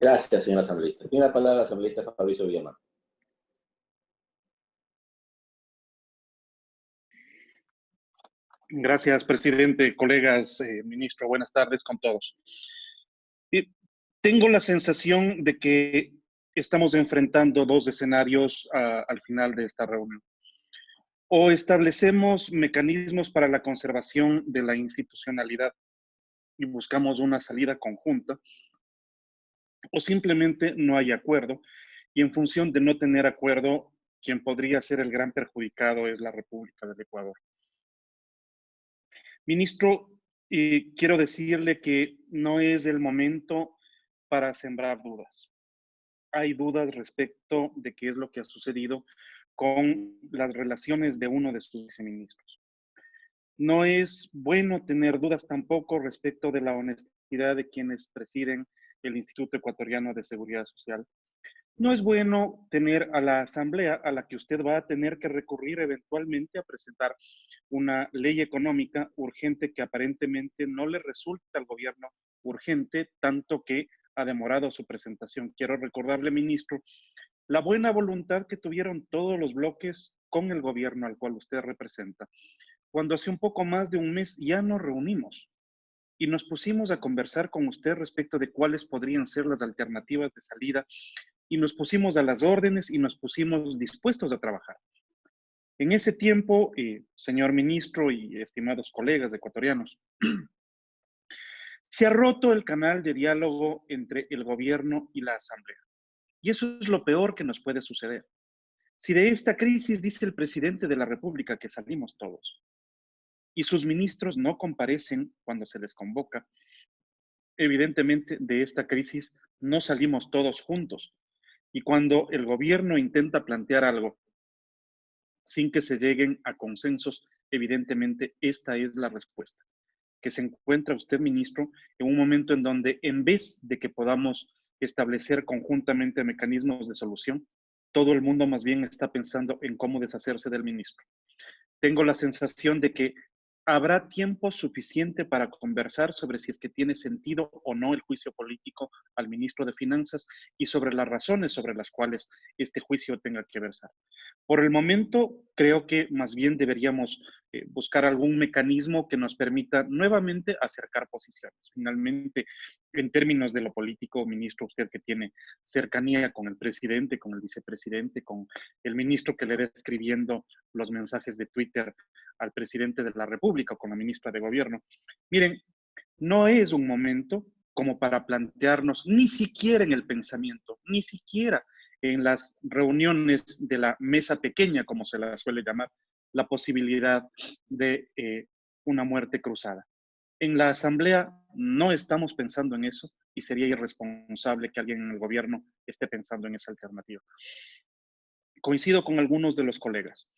Gracias, señor asambleísta. Tiene la palabra el asambleísta Fabricio Villamar. Gracias, presidente, colegas, ministro, buenas tardes con todos. Tengo la sensación de que estamos enfrentando dos escenarios al final de esta reunión. O establecemos mecanismos para la conservación de la institucionalidad y buscamos una salida conjunta, o simplemente no hay acuerdo, y en función de no tener acuerdo, quien podría ser el gran perjudicado es la República del Ecuador. Ministro, quiero decirle que no es el momento para sembrar dudas. Hay dudas respecto de qué es lo que ha sucedido con las relaciones de uno de sus viceministros. No es bueno tener dudas tampoco respecto de la honestidad de quienes presiden el Instituto Ecuatoriano de Seguridad Social. No es bueno tener a la asamblea a la que usted va a tener que recurrir eventualmente a presentar una ley económica urgente que aparentemente no le resulta al gobierno urgente, tanto que ha demorado su presentación. Quiero recordarle, ministro, la buena voluntad que tuvieron todos los bloques con el gobierno al cual usted representa, cuando hace un poco más de un mes ya nos reunimos y nos pusimos a conversar con usted respecto de cuáles podrían ser las alternativas de salida y nos pusimos a las órdenes y nos pusimos dispuestos a trabajar. En ese tiempo, señor ministro y estimados colegas ecuatorianos, se ha roto el canal de diálogo entre el gobierno y la asamblea. Y eso es lo peor que nos puede suceder. Si de esta crisis dice el presidente de la República que salimos todos y sus ministros no comparecen cuando se les convoca, evidentemente de esta crisis no salimos todos juntos. Y cuando el gobierno intenta plantear algo sin que se lleguen a consensos, evidentemente esta es la respuesta. Que se encuentra usted, ministro, en un momento en donde en vez de que podamos establecer conjuntamente mecanismos de solución, todo el mundo más bien está pensando en cómo deshacerse del ministro. Tengo la sensación de que habrá tiempo suficiente para conversar sobre si es que tiene sentido o no el juicio político al ministro de Finanzas y sobre las razones sobre las cuales este juicio tenga que versar. Por el momento, creo que más bien deberíamos buscar algún mecanismo que nos permita nuevamente acercar posiciones. Finalmente, en términos de lo político, ministro, usted que tiene cercanía con el presidente, con el vicepresidente, con el ministro que le va escribiendo los mensajes de Twitter al presidente de la República, con la ministra de Gobierno. Miren, no es un momento como para plantearnos, ni siquiera en el pensamiento, ni siquiera en las reuniones de la mesa pequeña, como se la suele llamar, la posibilidad de una muerte cruzada. En la Asamblea no estamos pensando en eso y sería irresponsable que alguien en el gobierno esté pensando en esa alternativa. Coincido con algunos de los colegas.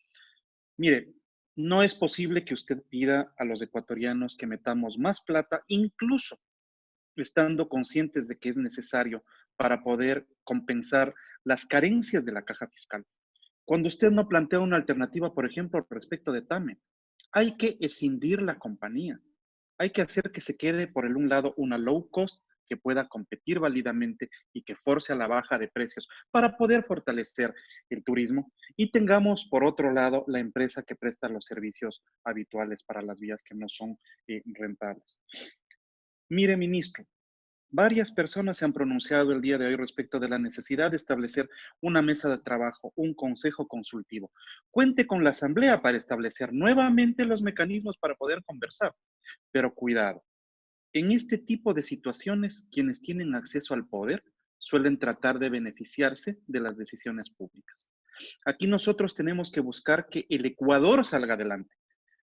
Mire, no es posible que usted pida a los ecuatorianos que metamos más plata, incluso estando conscientes de que es necesario para poder compensar las carencias de la caja fiscal. Cuando usted no plantea una alternativa, por ejemplo, respecto de TAME, hay que escindir la compañía. Hay que hacer que se quede, por el un lado, una low cost que pueda competir válidamente y que force a la baja de precios para poder fortalecer el turismo. Y tengamos, por otro lado, la empresa que presta los servicios habituales para las vías que no son rentables. Mire, ministro, varias personas se han pronunciado el día de hoy respecto de la necesidad de establecer una mesa de trabajo, un consejo consultivo. Cuente con la Asamblea para establecer nuevamente los mecanismos para poder conversar. Pero cuidado, en este tipo de situaciones, quienes tienen acceso al poder suelen tratar de beneficiarse de las decisiones públicas. Aquí nosotros tenemos que buscar que el Ecuador salga adelante,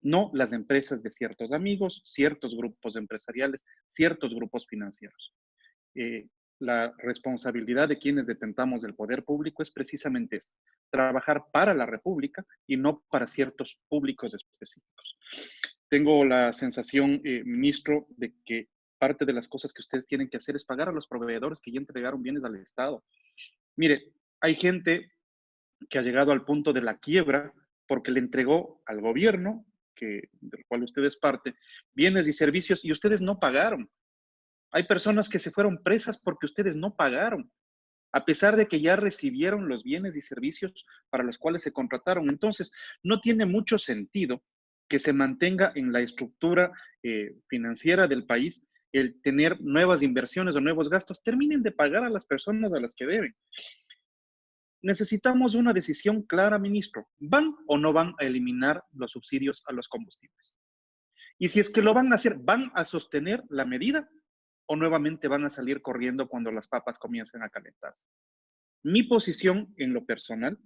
no las empresas de ciertos amigos, ciertos grupos empresariales, ciertos grupos financieros. La responsabilidad de quienes detentamos el poder público es precisamente esta, trabajar para la República y no para ciertos públicos específicos. Tengo la sensación, ministro, de que parte de las cosas que ustedes tienen que hacer es pagar a los proveedores que ya entregaron bienes al Estado. Mire, hay gente que ha llegado al punto de la quiebra porque le entregó al gobierno, del cual usted es parte, bienes y servicios y ustedes no pagaron. Hay personas que se fueron presas porque ustedes no pagaron, a pesar de que ya recibieron los bienes y servicios para los cuales se contrataron. Entonces, no tiene mucho sentido que se mantenga en la estructura financiera del país el tener nuevas inversiones o nuevos gastos. Terminen de pagar a las personas a las que deben. Necesitamos una decisión clara, ministro. ¿Van o no van a eliminar los subsidios a los combustibles? Y si es que lo van a hacer, ¿van a sostener la medida o nuevamente van a salir corriendo cuando las papas comiencen a calentarse? Mi posición en lo personal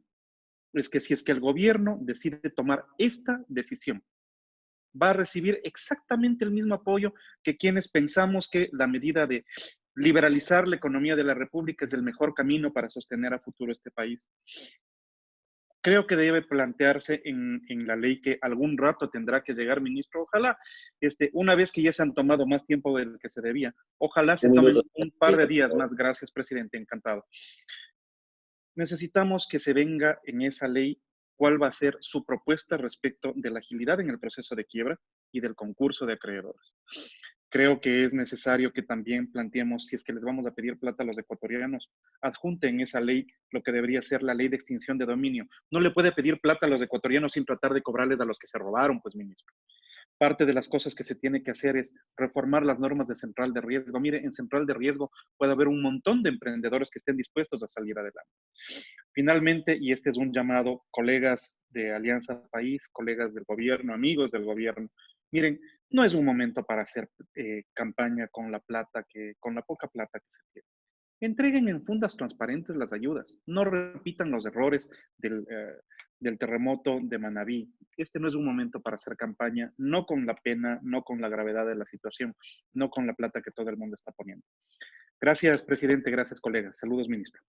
es que si es que el gobierno decide tomar esta decisión, va a recibir exactamente el mismo apoyo que quienes pensamos que la medida de liberalizar la economía de la República es el mejor camino para sostener a futuro este país. Creo que debe plantearse en la ley que algún rato tendrá que llegar, ministro. Ojalá, una vez que ya se han tomado más tiempo del que se debía, ojalá se Un tomen minuto. un par de días más. Gracias, presidente, encantado. Necesitamos que se venga en esa ley cuál va a ser su propuesta respecto de la agilidad en el proceso de quiebra y del concurso de acreedores. Creo que es necesario que también planteemos, si es que les vamos a pedir plata a los ecuatorianos, adjunten esa ley lo que debería ser la ley de extinción de dominio. No le puede pedir plata a los ecuatorianos sin tratar de cobrarles a los que se robaron, pues, ministro. Parte de las cosas que se tiene que hacer es reformar las normas de central de riesgo. Mire, en central de riesgo puede haber un montón de emprendedores que estén dispuestos a salir adelante. Finalmente, y este es un llamado, colegas de Alianza País, colegas del gobierno, amigos del gobierno, miren, no es un momento para hacer campaña con la plata con la poca plata que se tiene. Entreguen en fundas transparentes las ayudas. No repitan los errores del terremoto de Manabí. Este no es un momento para hacer campaña, no con la pena, no con la gravedad de la situación, no con la plata que todo el mundo está poniendo. Gracias, presidente. Gracias, colegas. Saludos, ministro.